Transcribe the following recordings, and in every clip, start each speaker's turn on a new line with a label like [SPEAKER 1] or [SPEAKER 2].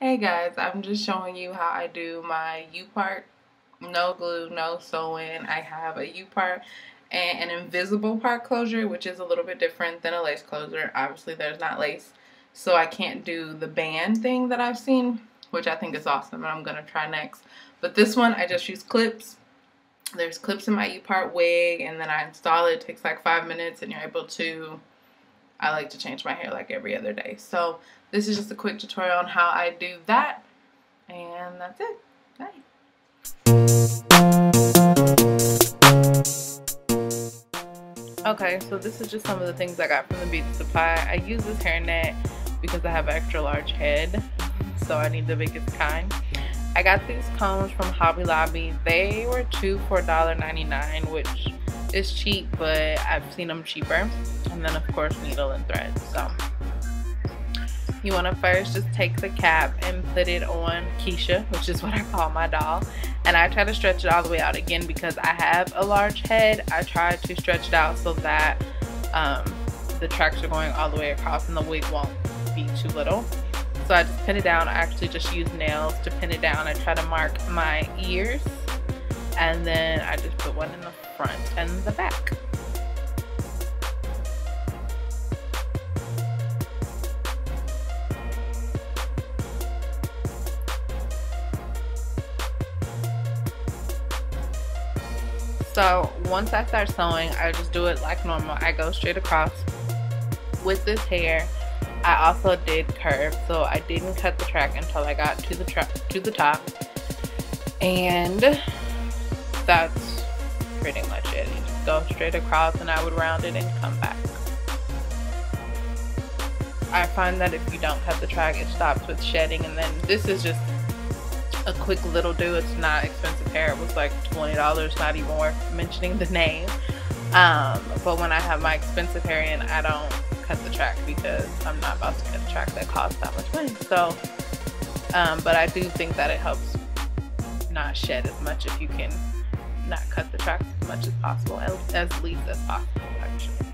[SPEAKER 1] Hey guys, I'm just showing you how I do my U-part. No glue, no sewing. I have a U-part and an invisible part closure, which is a little bit different than a lace closure. Obviously there's not lace, so I can't do the band thing that I've seen, which I think is awesome and I'm gonna try next. But this one, I just use clips. There's clips in my U-part wig, and then I install it. It takes like 5 minutes and you're able to, I like to change my hair like every other day. So this is just a quick tutorial on how I do that. And that's it. Bye. Okay, so this is just some of the things I got from the beauty supply. I use this hairnet because I have an extra large head, so I need the biggest kind. I got these combs from Hobby Lobby. They were two for $1.99, which is cheap, but I've seen them cheaper. And then of course needle and thread. So you want to first just take the cap and put it on Keisha, which is what I call my doll, and I try to stretch it all the way out. Again, because I have a large head, I try to stretch it out so that the tracks are going all the way across and the wig won't be too little. So I just pin it down. I actually just use nails to pin it down. I try to mark my ears, and then I just put one in the front and the back. So once I start sewing, I just do it like normal. I go straight across. With this hair, I also did curve, so I didn't cut the track until I got to the top, and that's pretty much it. You just go straight across, and I would round it and come back. I find that if you don't cut the track, it stops with shedding, and then this is just a quick little do. It's not expensive hair. It was like $20, not even worth mentioning the name. But when I have my expensive hair in, I don't cut the track because I'm not about to cut a track that costs that much money. So but I do think that it helps not shed as much if you can not cut the track as much as possible, as least as possible actually.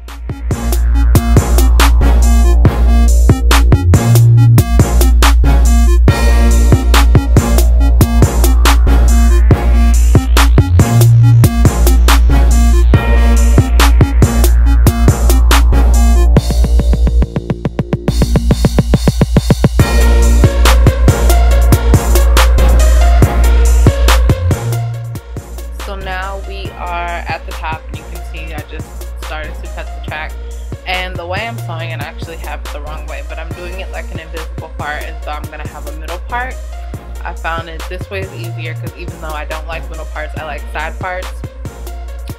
[SPEAKER 1] And the way I'm sewing, and I actually have it the wrong way, but I'm doing it like an invisible part, and so I'm gonna have a middle part. I found that this way is easier because even though I don't like middle parts, I like side parts.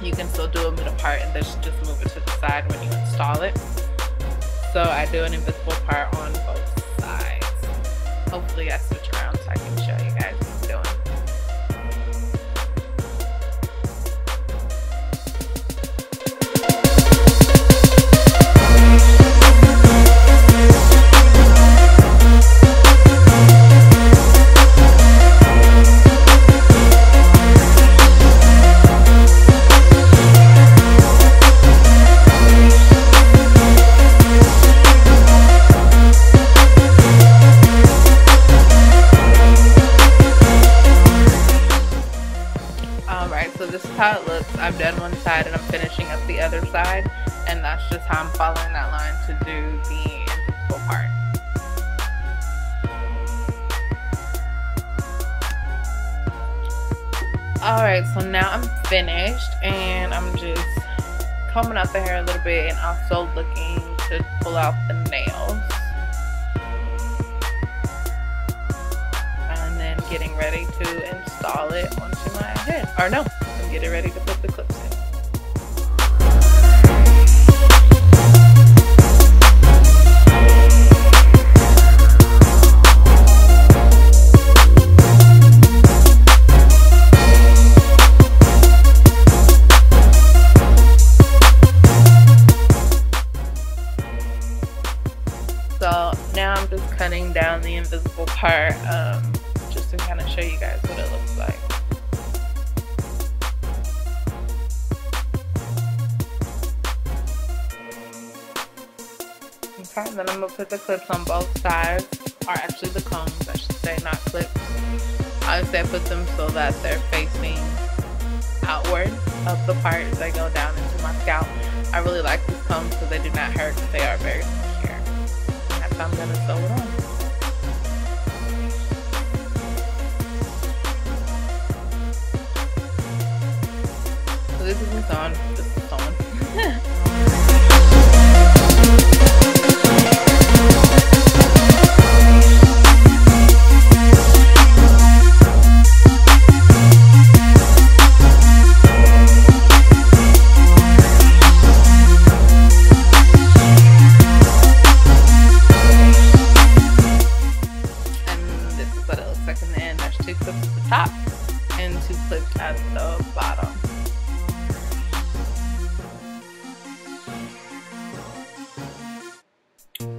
[SPEAKER 1] You can still do a middle part and just move it to the side when you install it. So I do an invisible part on both sides. Hopefully I switch around so I can show you guys what I'm doing. So this is how it looks. I've done one side and I'm finishing up the other side, and that's just how I'm following that line to do the invisible part. Alright, so now I'm finished and I'm just combing out the hair a little bit and also looking to pull out the nails. And then getting ready to install it onto my head. Or no, I'm getting ready to put the clips in. So now I'm just cutting down the invisible part just to kind of show you guys what it looks like. Okay, then I'm going to put the clips on both sides or actually the combs, I should say, not clips. Obviously I put them so that they're facing outward of the part as they go down into my scalp. I really like these combs because they do not hurt. They are very secure. That's how I'm going to sew it on. So this is me sewing. This is sewing. Top and 2 clips at the bottom.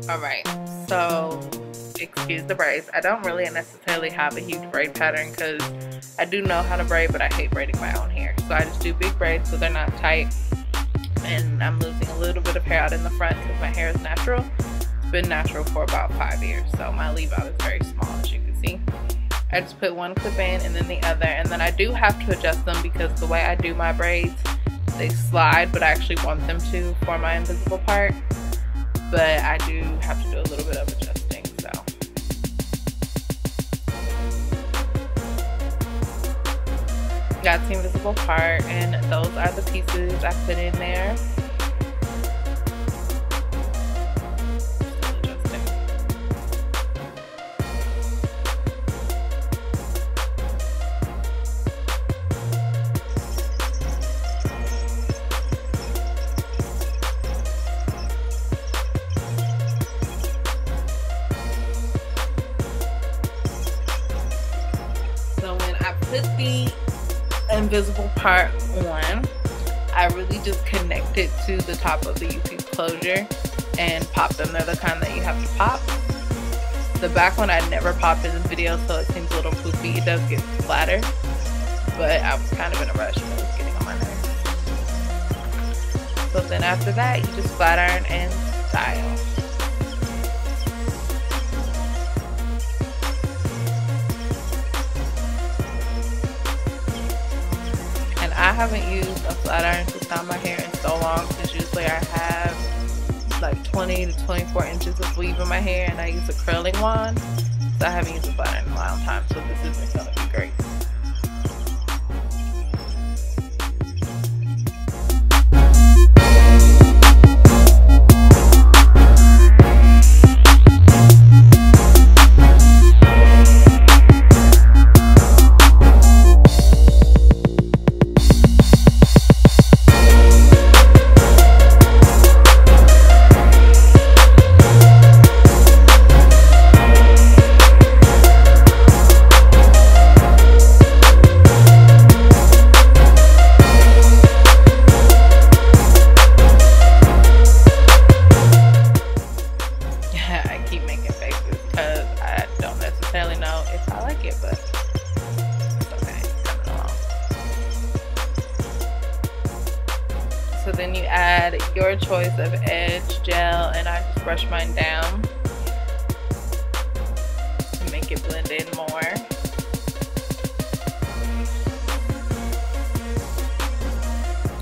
[SPEAKER 1] Alright, so excuse the braids. I don't really necessarily have a huge braid pattern because I do know how to braid, but I hate braiding my own hair. So I just do big braids so they're not tight, and I'm losing a little bit of hair out in the front because my hair is natural. It's been natural for about 5 years, so my leave out is very small, as you can see. I just put one clip in and then the other, and then I do have to adjust them because the way I do my braids, they slide, but I actually want them to for my invisible part. But I do have to do a little bit of adjusting, so. Got the invisible part, and those are the pieces I put in there. Put the invisible part on, I really just connect it to the top of the U-piece closure and pop them. They're the kind that you have to pop. The back one I never popped in the video, so it seems a little poofy. It does get flatter, but I was kind of in a rush and it was getting on my nerves. So then after that, you just flat iron and style. I haven't used a flat iron to style my hair in so long, because usually I have like 20 to 24 inches of weave in my hair and I use a curling wand, so I haven't used a flat iron in a long time, so this isn't going to be great. So then you add your choice of edge gel, and I just brush mine down to make it blend in more.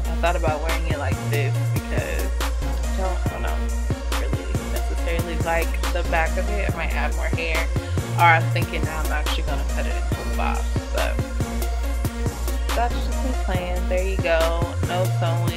[SPEAKER 1] I thought about wearing it like this because I don't know, really necessarily like the back of it. I might add more hair, or I'm thinking now I'm actually going to cut it into a bob, but that's just me playing. There you go. No sewing.